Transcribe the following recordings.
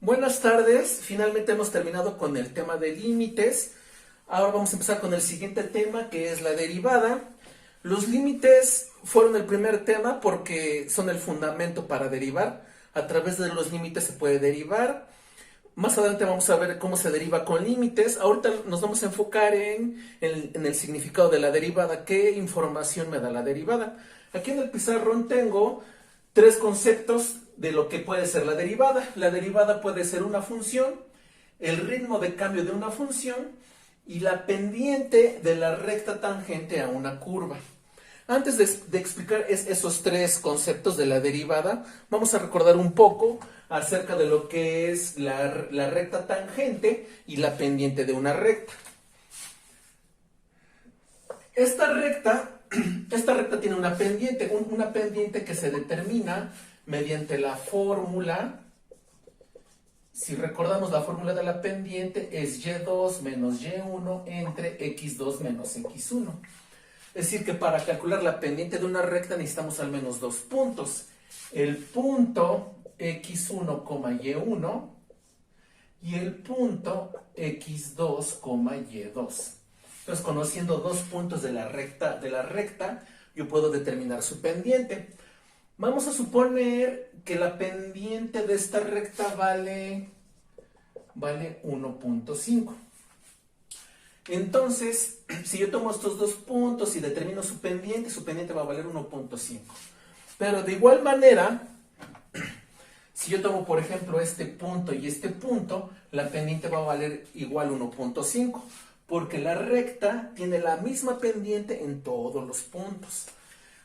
Buenas tardes, finalmente hemos terminado con el tema de límites. Ahora vamos a empezar con el siguiente tema, que es la derivada. Los límites fueron el primer tema porque son el fundamento para derivar. A través de los límites se puede derivar. Más adelante vamos a ver cómo se deriva con límites. Ahorita nos vamos a enfocar en el significado de la derivada. ¿Qué información me da la derivada? Aquí en el pizarrón tengo tres conceptos de lo que puede ser la derivada. La derivada puede ser una función, el ritmo de cambio de una función y la pendiente de la recta tangente a una curva. Antes de explicar esos tres conceptos de la derivada, vamos a recordar un poco acerca de lo que es la recta tangente y la pendiente de una recta. Esta recta tiene una pendiente que se determina mediante la fórmula. Si recordamos, la fórmula de la pendiente es y2 menos y1 entre x2 menos x1. Es decir, que para calcular la pendiente de una recta necesitamos al menos dos puntos. El punto x1, y1 y el punto x2, y2. Entonces, conociendo dos puntos de la recta, yo puedo determinar su pendiente. Vamos a suponer que la pendiente de esta recta vale 1.5. Entonces, si yo tomo estos dos puntos y determino su pendiente va a valer 1.5. Pero de igual manera, si yo tomo, por ejemplo, este punto y este punto, la pendiente va a valer igual 1.5, porque la recta tiene la misma pendiente en todos los puntos.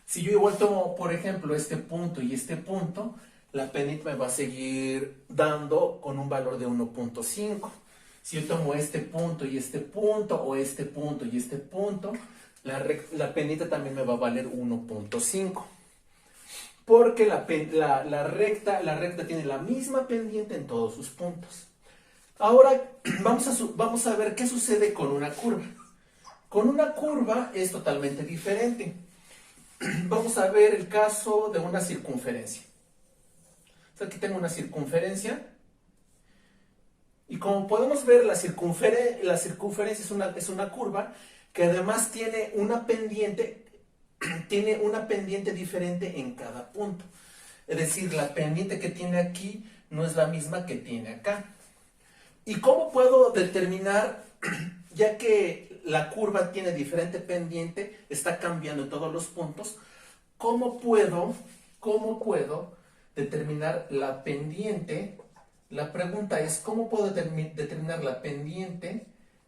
Si yo igual tomo, por ejemplo, este punto y este punto, la pendiente me va a seguir dando con un valor de 1.5. Si yo tomo este punto y este punto, o este punto y este punto, la pendiente también me va a valer 1.5. Porque la recta tiene la misma pendiente en todos sus puntos. Ahora vamos a ver qué sucede con una curva. Con una curva es totalmente diferente. Vamos a ver el caso de una circunferencia. Aquí tengo una circunferencia. Y como podemos ver, la circunferencia es una curva que además tiene una pendiente diferente en cada punto. Es decir, la pendiente que tiene aquí no es la misma que tiene acá. ¿Y cómo puedo determinar, ya que la curva tiene diferente pendiente, está cambiando en todos los puntos, cómo puedo determinar la pendiente? La pregunta es, ¿cómo puedo determinar la pendiente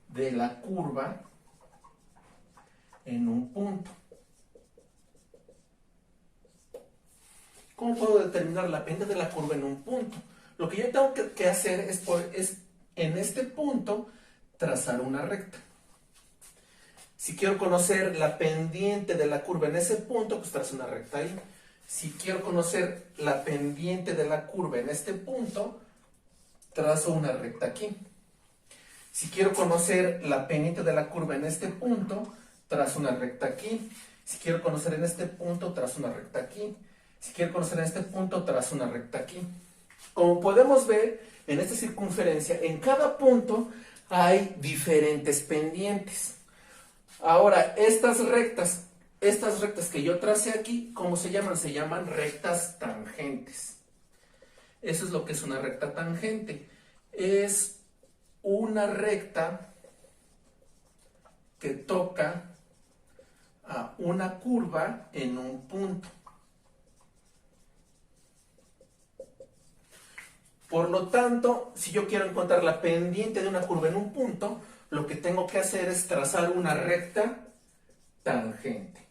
de la curva en un punto? ¿Cómo puedo determinar la pendiente de la curva en un punto? Lo que yo tengo que hacer es en este punto trazar una recta. Si quiero conocer la pendiente de la curva en ese punto, pues trazo una recta ahí. Si quiero conocer la pendiente de la curva en este punto, trazo una recta aquí. Si quiero conocer la pendiente de la curva en este punto, trazo una recta aquí. Si quiero conocer en este punto, trazo una recta aquí. Si quiero conocer en este punto, trazo una recta aquí. Como podemos ver, en esta circunferencia, en cada punto hay diferentes pendientes. Ahora, estas rectas que yo tracé aquí, ¿cómo se llaman? Se llaman rectas tangentes. Eso es lo que es una recta tangente. Es una recta que toca a una curva en un punto. Por lo tanto, si yo quiero encontrar la pendiente de una curva en un punto, lo que tengo que hacer es trazar una recta tangente.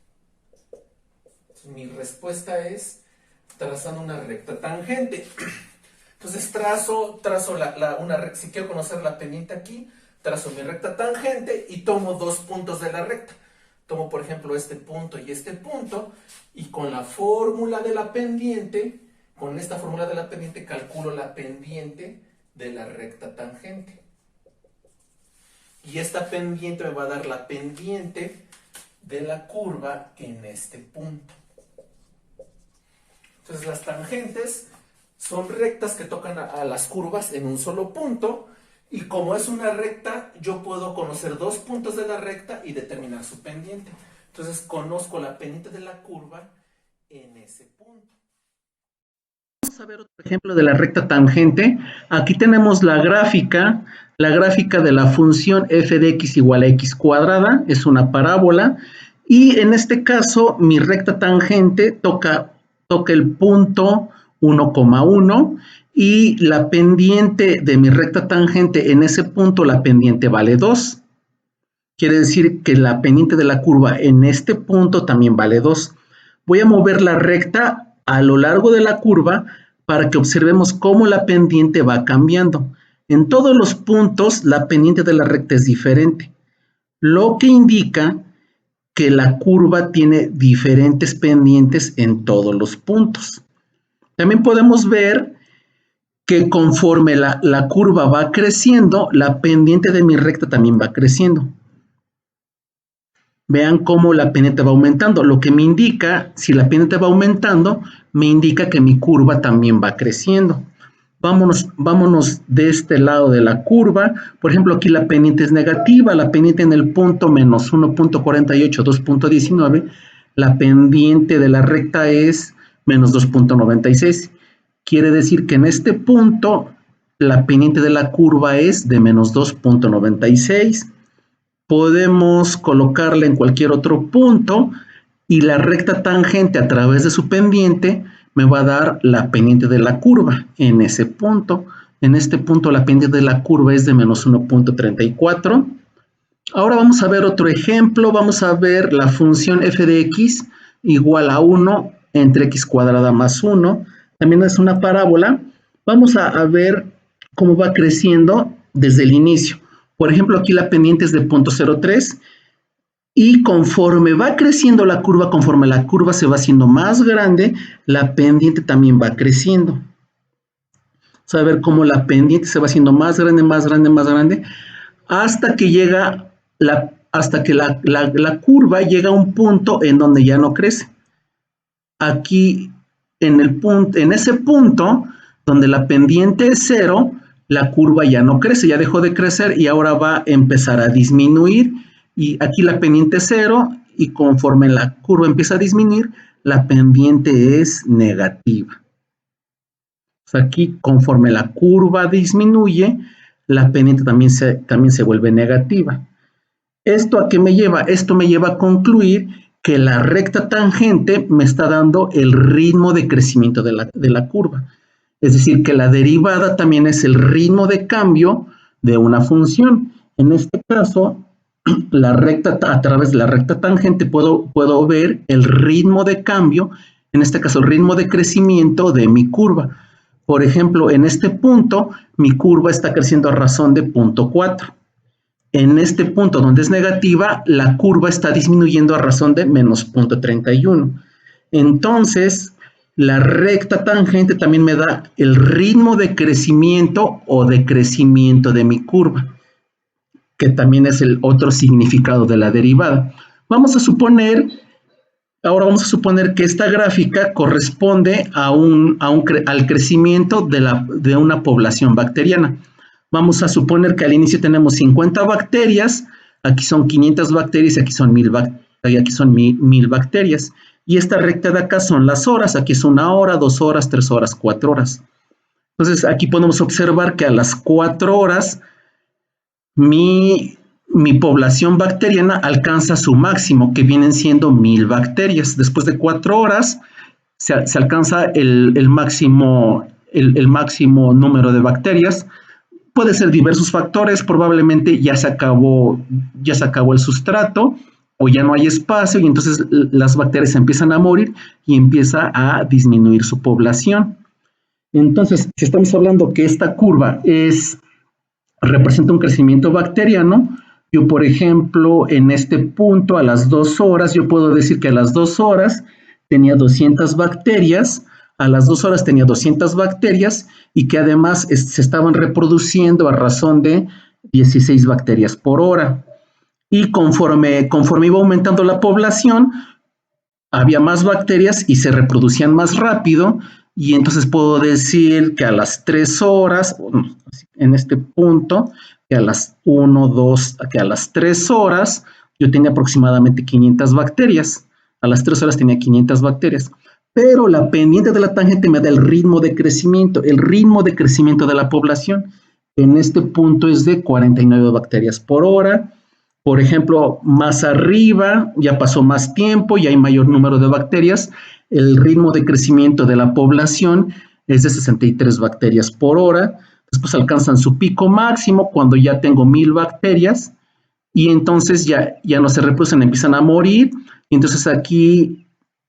Entonces, mi respuesta es trazando una recta tangente. Entonces trazo una recta. Si quiero conocer la pendiente aquí, trazo mi recta tangente y tomo dos puntos de la recta. Tomo, por ejemplo, este punto y con la fórmula de la pendiente, con esta fórmula de la pendiente, calculo la pendiente de la recta tangente. Y esta pendiente me va a dar la pendiente de la curva en este punto. Entonces las tangentes son rectas que tocan a las curvas en un solo punto, y como es una recta, yo puedo conocer dos puntos de la recta y determinar su pendiente. Entonces conozco la pendiente de la curva en ese punto. Vamos a ver otro ejemplo de la recta tangente. Aquí tenemos la gráfica de la función f de x igual a x cuadrada, es una parábola, y en este caso mi recta tangente toca el punto 1,1 y la pendiente de mi recta tangente en ese punto, la pendiente vale 2. Quiere decir que la pendiente de la curva en este punto también vale 2. Voy a mover la recta a lo largo de la curva para que observemos cómo la pendiente va cambiando. En todos los puntos la pendiente de la recta es diferente, lo que indica que la curva tiene diferentes pendientes en todos los puntos. También podemos ver que conforme la curva va creciendo, la pendiente de mi recta también va creciendo. Vean cómo la pendiente va aumentando, lo que me indica, si la pendiente va aumentando, me indica que mi curva también va creciendo. Vámonos de este lado de la curva. Por ejemplo, aquí la pendiente es negativa, la pendiente en el punto menos 1.48, 2.19, la pendiente de la recta es menos 2.96. Quiere decir que en este punto la pendiente de la curva es de menos 2.96. Podemos colocarla en cualquier otro punto y la recta tangente a través de su pendiente me va a dar la pendiente de la curva en ese punto. En este punto la pendiente de la curva es de menos 1.34. Ahora vamos a ver otro ejemplo. Vamos a ver la función f de x igual a 1 entre x cuadrada más 1. También es una parábola. Vamos a ver cómo va creciendo desde el inicio. Por ejemplo, aquí la pendiente es de 0.03 y conforme va creciendo la curva, conforme la curva se va haciendo más grande, la pendiente también va creciendo. Vamos a ver cómo la pendiente se va haciendo más grande, más grande, más grande, hasta que llega la curva llega a un punto en donde ya no crece. Aquí, en ese punto, donde la pendiente es 0, la curva ya no crece, ya dejó de crecer y ahora va a empezar a disminuir. Y aquí la pendiente es 0 y conforme la curva empieza a disminuir, la pendiente es negativa. Pues aquí, conforme la curva disminuye, la pendiente también se vuelve negativa. ¿Esto a qué me lleva? Esto me lleva a concluir que la recta tangente me está dando el ritmo de crecimiento de la curva. Es decir, que la derivada también es el ritmo de cambio de una función. En este caso, a través de la recta tangente puedo ver el ritmo de cambio, en este caso el ritmo de crecimiento de mi curva. Por ejemplo, en este punto, mi curva está creciendo a razón de 0.4. En este punto donde es negativa, la curva está disminuyendo a razón de menos 0.31. Entonces, la recta tangente también me da el ritmo de crecimiento o decrecimiento de mi curva, que también es el otro significado de la derivada. Ahora vamos a suponer que esta gráfica corresponde al crecimiento de una población bacteriana. Vamos a suponer que al inicio tenemos 50 bacterias, aquí son 500 bacterias, aquí son 1000 bacterias. Y esta recta de acá son las horas, aquí es 1 hora, 2 horas, 3 horas, 4 horas. Entonces aquí podemos observar que a las 4 horas mi población bacteriana alcanza su máximo, que vienen siendo 1000 bacterias. Después de 4 horas se alcanza el máximo número de bacterias. Puede ser diversos factores, probablemente ya se acabó el sustrato o ya no hay espacio y entonces las bacterias empiezan a morir y empieza a disminuir su población. Entonces, si estamos hablando que esta curva representa un crecimiento bacteriano, yo, por ejemplo, en este punto, a las 2 horas, yo puedo decir que a las 2 horas tenía 200 bacterias, a las 2 horas tenía 200 bacterias y que además se estaban reproduciendo a razón de 16 bacterias por hora. Y conforme iba aumentando la población, había más bacterias y se reproducían más rápido y entonces puedo decir que a las 3 horas, en este punto, que a las 1, 2, que a las 3 horas yo tenía aproximadamente 500 bacterias. A las 3 horas tenía 500 bacterias. Pero la pendiente de la tangente me da el ritmo de crecimiento de la población. En este punto es de 49 bacterias por hora. Por ejemplo, más arriba ya pasó más tiempo y hay mayor número de bacterias. El ritmo de crecimiento de la población es de 63 bacterias por hora. Después alcanzan su pico máximo cuando ya tengo 1000 bacterias y entonces ya no se reproducen, empiezan a morir. Y entonces aquí,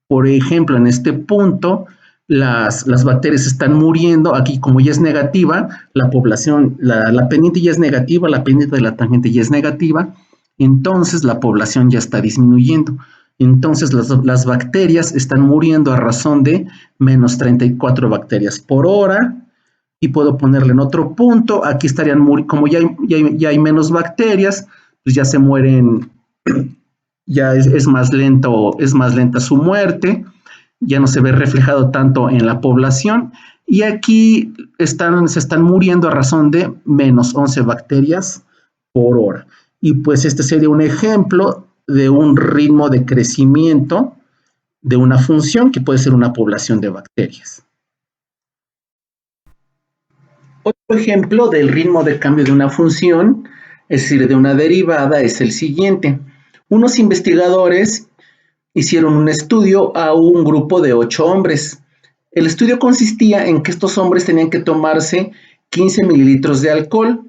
por ejemplo, en este punto, las bacterias están muriendo. Aquí, como ya es negativa, la población, la pendiente ya es negativa, la pendiente de la tangente ya es negativa, entonces la población ya está disminuyendo. Entonces las bacterias están muriendo a razón de menos 34 bacterias por hora. Y puedo ponerle en otro punto, aquí estarían muriendo, como ya hay menos bacterias, pues ya se mueren, ya es más lenta su muerte, ya no se ve reflejado tanto en la población, y aquí se están muriendo a razón de menos 11 bacterias por hora. Y pues este sería un ejemplo de un ritmo de crecimiento de una función que puede ser una población de bacterias. Otro ejemplo del ritmo de cambio de una función, es decir, de una derivada, es el siguiente. Unos investigadores hicieron un estudio a un grupo de 8 hombres. El estudio consistía en que estos hombres tenían que tomarse 15 mililitros de alcohol.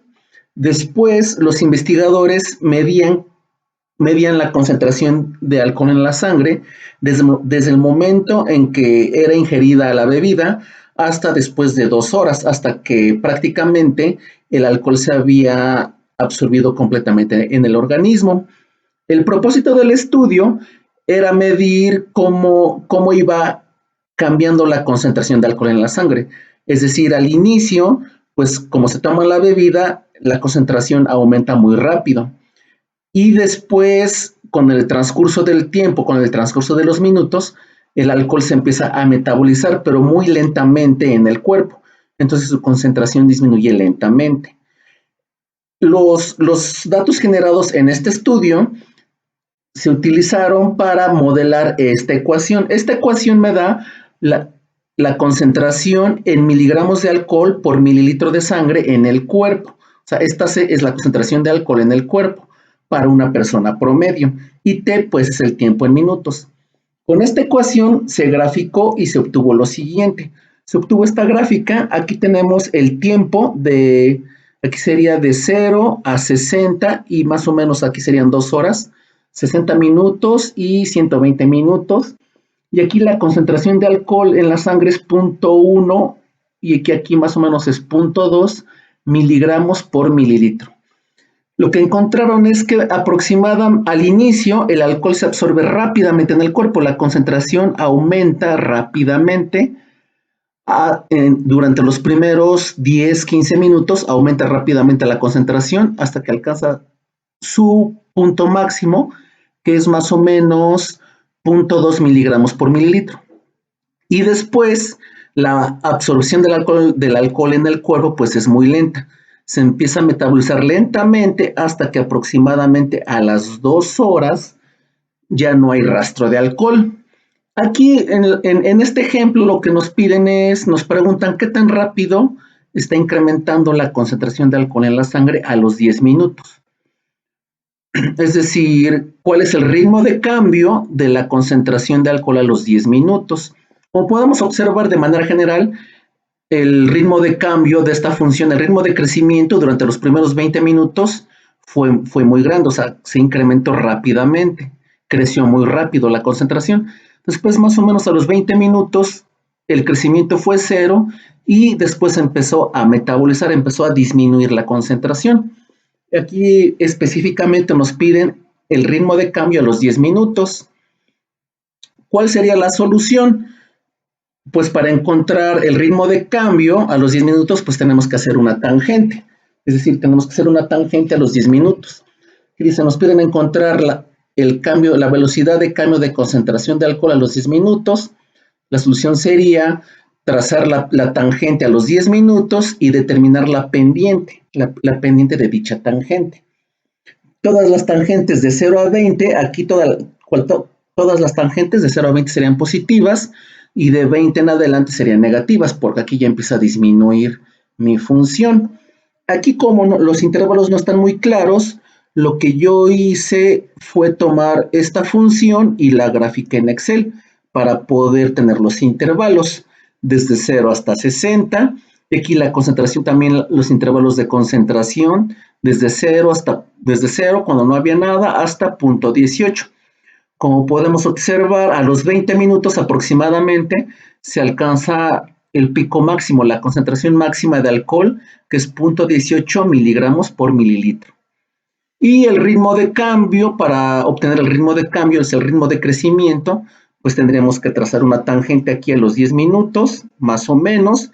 Después, los investigadores medían la concentración de alcohol en la sangre desde el momento en que era ingerida la bebida hasta después de 2 horas, hasta que prácticamente el alcohol se había absorbido completamente en el organismo. El propósito del estudio era medir cómo iba cambiando la concentración de alcohol en la sangre. Es decir, al inicio, pues como se toma la bebida, la concentración aumenta muy rápido. Y después, con el transcurso del tiempo, con el transcurso de los minutos, el alcohol se empieza a metabolizar, pero muy lentamente en el cuerpo. Entonces su concentración disminuye lentamente. Los datos generados en este estudio se utilizaron para modelar esta ecuación. Esta ecuación me da la concentración en miligramos de alcohol por mililitro de sangre en el cuerpo. O sea, esta es la concentración de alcohol en el cuerpo para una persona promedio. Y T, pues, es el tiempo en minutos. Con esta ecuación se graficó y se obtuvo lo siguiente. Se obtuvo esta gráfica. Aquí tenemos el tiempo aquí sería de 0 a 60 y más o menos aquí serían 2 horas. 60 minutos y 120 minutos. Y aquí la concentración de alcohol en la sangre es 0.1 y aquí más o menos es 0.2 miligramos por mililitro. Lo que encontraron es que al inicio el alcohol se absorbe rápidamente en el cuerpo, la concentración aumenta rápidamente. Durante los primeros 10-15 minutos aumenta rápidamente la concentración hasta que alcanza su punto máximo, que es más o menos 0.2 miligramos por mililitro. Y después la absorción del alcohol en el cuerpo pues es muy lenta. Se empieza a metabolizar lentamente hasta que aproximadamente a las 2 horas ya no hay rastro de alcohol. Aquí en este ejemplo lo que nos preguntan qué tan rápido está incrementando la concentración de alcohol en la sangre a los 10 minutos. Es decir, cuál es el ritmo de cambio de la concentración de alcohol a los 10 minutos. Como podemos observar de manera general, el ritmo de cambio de esta función, el ritmo de crecimiento durante los primeros 20 minutos fue muy grande, o sea, se incrementó rápidamente, creció muy rápido la concentración. Después, más o menos a los 20 minutos, el crecimiento fue 0 y después empezó a metabolizar, empezó a disminuir la concentración. Aquí específicamente nos piden el ritmo de cambio a los 10 minutos. ¿Cuál sería la solución? Pues para encontrar el ritmo de cambio a los 10 minutos, pues tenemos que hacer una tangente. Es decir, tenemos que hacer una tangente a los 10 minutos. Y dice, nos piden encontrar la velocidad de cambio de concentración de alcohol a los 10 minutos. La solución sería trazar la tangente a los 10 minutos y determinar la pendiente de dicha tangente. Todas las tangentes de 0 a 20, aquí todas las tangentes de 0 a 20 serían positivas y de 20 en adelante serían negativas, porque aquí ya empieza a disminuir mi función. Aquí, como los intervalos no están muy claros, lo que yo hice fue tomar esta función y la grafiqué en Excel para poder tener los intervalos desde 0 hasta 60. Y aquí la concentración, también los intervalos de concentración, desde 0 cuando no había nada hasta punto 18. Como podemos observar, a los 20 minutos aproximadamente se alcanza el pico máximo, la concentración máxima de alcohol, que es 0.18 miligramos por mililitro. Y el ritmo de cambio, para obtener el ritmo de cambio, es el ritmo de crecimiento, pues tendríamos que trazar una tangente aquí a los 10 minutos, más o menos,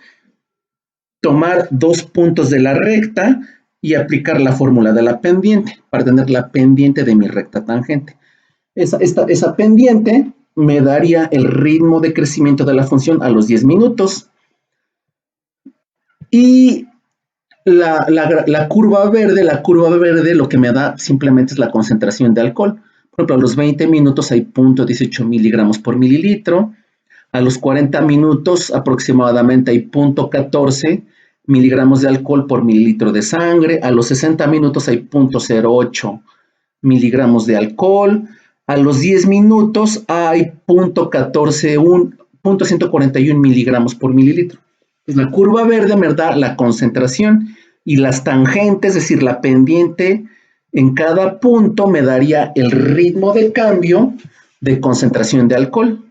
tomar 2 puntos de la recta y aplicar la fórmula de la pendiente, para tener la pendiente de mi recta tangente. Esa pendiente me daría el ritmo de crecimiento de la función a los 10 minutos. Y la curva verde lo que me da simplemente es la concentración de alcohol. Por ejemplo, a los 20 minutos hay 0.18 miligramos por mililitro. A los 40 minutos aproximadamente hay 0.14 miligramos de alcohol por mililitro de sangre. A los 60 minutos hay 0.08 miligramos de alcohol. A los 10 minutos hay 0.141 miligramos por mililitro. Pues la curva verde me da la concentración y las tangentes, es decir, la pendiente en cada punto me daría el ritmo de cambio de concentración de alcohol.